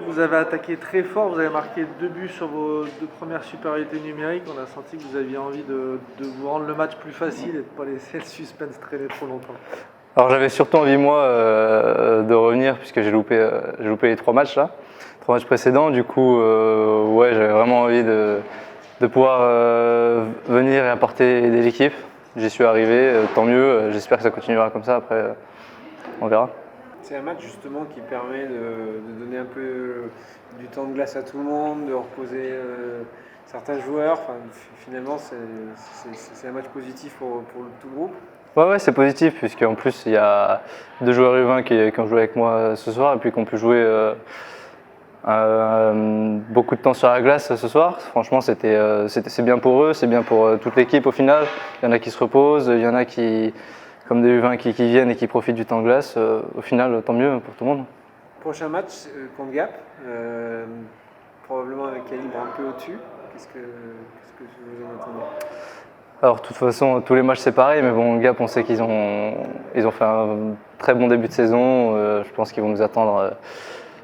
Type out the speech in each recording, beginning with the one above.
vous avez attaqué très fort, vous avez marqué 2 buts sur vos 2 premières supériorités numériques. On a senti que vous aviez envie de vous rendre le match plus facile et de ne pas laisser le suspense traîner trop longtemps. Alors j'avais surtout envie moi de revenir puisque j'ai loupé les 3 matchs là, 3 matchs précédents. Du coup, ouais, j'avais vraiment envie de pouvoir venir et apporter aider l'équipe. J'y suis arrivé, tant mieux. J'espère que ça continuera comme ça. Après, on verra. C'est un match justement qui permet de donner un peu du temps de glace à tout le monde, de reposer certains joueurs. Enfin, finalement, c'est un match positif pour tout le groupe. Ouais, c'est positif puisqu'en plus il y a 2 joueurs U20 qui ont joué avec moi ce soir et puis qui ont pu jouer beaucoup de temps sur la glace ce soir. Franchement, c'est bien pour eux, c'est bien pour toute l'équipe au final. Il y en a qui se reposent, il y en a qui, comme des U20 qui viennent et qui profitent du temps de glace. Au final, tant mieux pour tout le monde. Prochain match contre Gap, probablement avec calibre un peu au-dessus. Qu'est-ce que vous en attendez? Alors, de toute façon, tous les matchs c'est pareil, mais bon, Gap, on sait qu'ils ont fait un très bon début de saison. Je pense qu'ils vont nous attendre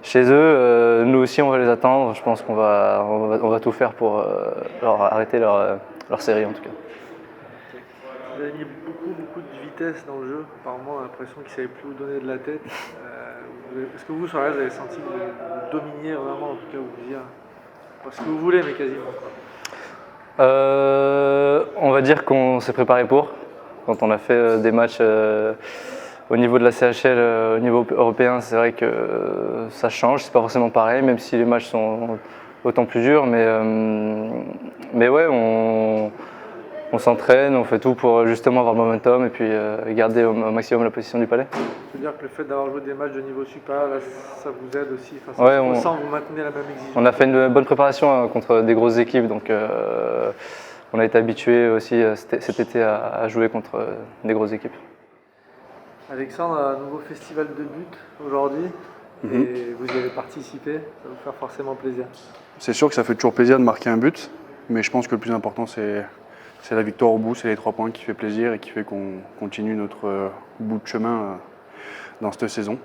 chez eux. Nous aussi, on va les attendre. Je pense qu'on va tout faire pour arrêter leur série en tout cas. Vous avez mis beaucoup de vitesse dans le jeu. Apparemment, on a l'impression qu'ils ne savaient plus vous donner de la tête. Est-ce que vous, sur la glace, vous avez senti que vous dominiez vraiment, en tout cas, vous dire pas ce que vous voulez, mais quasiment quoi. On va dire qu'on s'est préparé pour. Quand on a fait des matchs au niveau de la CHL, au niveau européen, c'est vrai que ça change. C'est pas forcément pareil, même si les matchs sont autant plus durs. Mais ouais, on s'entraîne, on fait tout pour justement avoir le momentum et puis garder au maximum la position du palais. Je veux dire que le fait d'avoir joué des matchs de niveau supérieur, là, ça vous aide aussi. Enfin, ouais, on sent que vous maintenez la même exigence. On a fait une bonne préparation contre des grosses équipes, donc on a été habitué aussi cet été à jouer contre des grosses équipes. Alexandre a un nouveau festival de buts aujourd'hui et vous y avez participé, ça va vous faire forcément plaisir. C'est sûr que ça fait toujours plaisir de marquer un but, mais je pense que le plus important c'est la victoire au bout, c'est les 3 points qui fait plaisir et qui fait qu'on continue notre bout de chemin dans cette saison.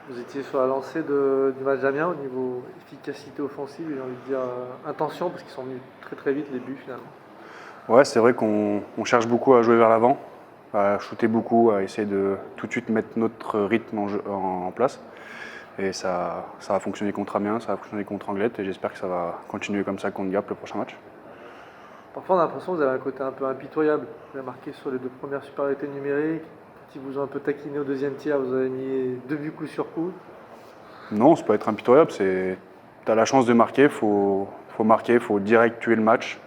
Vous étiez sur la lancée du match d'Amiens au niveau efficacité offensive et j'ai envie de dire intention parce qu'ils sont venus très vite les buts finalement. Ouais, c'est vrai qu'on cherche beaucoup à jouer vers l'avant, à shooter beaucoup, à essayer de tout de suite mettre notre rythme en place. Et ça a fonctionné contre Amiens, ça a fonctionné contre Anglette et j'espère que ça va continuer comme ça contre Gap le prochain match. Parfois on a l'impression que vous avez un côté un peu impitoyable. Vous avez marqué sur les 2 premières supériorités numériques, quand ils vous ont un peu taquiné au deuxième tiers, vous avez mis 2 buts coup sur coup. Non, c'est pas être impitoyable, tu as la chance de marquer, faut marquer, faut direct tuer le match,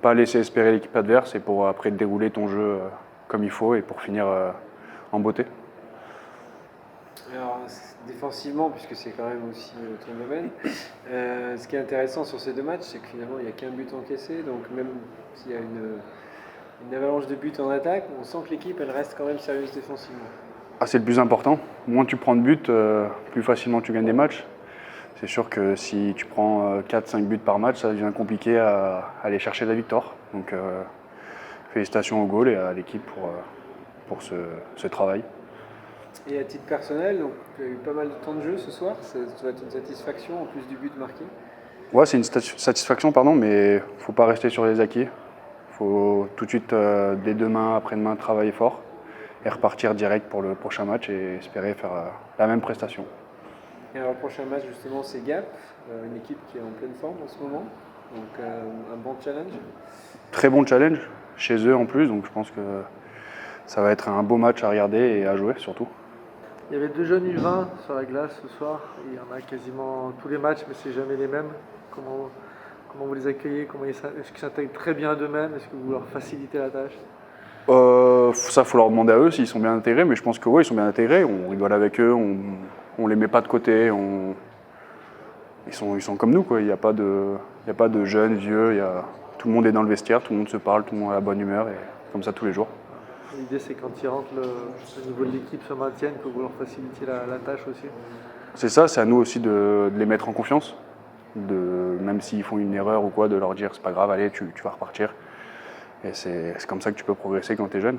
pas laisser espérer l'équipe adverse et pour après dérouler ton jeu comme il faut et pour finir en beauté. Alors, défensivement, puisque c'est quand même aussi ton domaine, ce qui est intéressant sur ces 2 matchs, c'est que finalement il n'y a qu'un but encaissé, donc même s'il y a une avalanche de buts en attaque, on sent que l'équipe elle reste quand même sérieuse défensivement. Ah, c'est le plus important. Moins tu prends de buts, plus facilement tu gagnes des matchs. C'est sûr que si tu prends 4-5 buts par match, ça devient compliqué à aller chercher la victoire. Donc félicitations au goal et à l'équipe pour ce travail. Et à titre personnel, donc, tu as eu pas mal de temps de jeu ce soir, ça doit être une satisfaction en plus du but marqué. Ouais, c'est une satisfaction, mais il ne faut pas rester sur les acquis. Il faut tout de suite, dès demain, après-demain, travailler fort et repartir direct pour le prochain match et espérer faire la même prestation. Et alors, le prochain match, justement, c'est Gap, une équipe qui est en pleine forme en ce moment, donc un bon challenge. Très bon challenge, chez eux en plus, donc je pense que ça va être un beau match à regarder et à jouer surtout. Il y avait 2 jeunes U20 sur la glace ce soir, il y en a quasiment tous les matchs, mais c'est jamais les mêmes. Comment vous les accueillez? Est-ce qu'ils s'intègrent très bien d'eux-mêmes? Est-ce que vous leur facilitez la tâche? Ça, faut leur demander à eux s'ils sont bien intégrés, mais je pense que oui, ils sont bien intégrés. On rigole avec eux, on les met pas de côté. Ils sont comme nous, quoi. Il n'y a pas de jeunes, vieux. Tout le monde est dans le vestiaire, tout le monde se parle, tout le monde a la bonne humeur et comme ça tous les jours. L'idée, c'est quand ils rentrent, le niveau de l'équipe se maintienne, que vous leur facilitiez la tâche aussi. C'est ça, c'est à nous aussi de les mettre en confiance. Même s'ils font une erreur ou quoi, de leur dire c'est pas grave, allez, tu vas repartir. Et c'est comme ça que tu peux progresser quand tu es jeune.